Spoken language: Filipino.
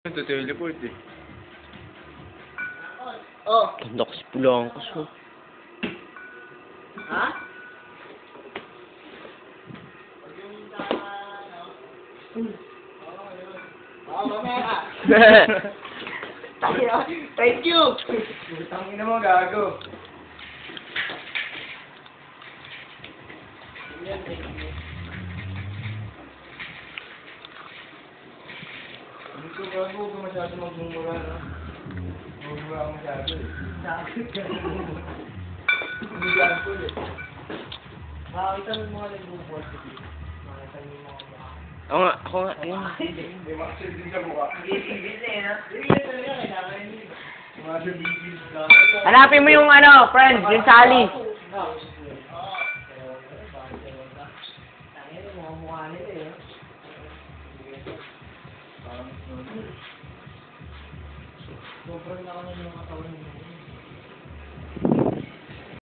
Ito teleport eh. Oh. Ganda kasi pulang ko so. Ha? Oh, mamaya. Thank you. Tangina mo, gago. Hindi ko gago ka masyado magmumura, no? Magmumura ako masyado eh. Hindi gago eh. Makakita mo yung mga nag-board ko dito. Makakita mo yung mga mukha. Ako nga, yun. May mga silbing sa mukha. Bigil eh, no? Bigil talaga, kailangan yun. Mga silbing sa Hanapin mo yung ano, friend, yung Sally. Tangin yung mga mukha nila eh. Sobrang laki ng mga katawan nila.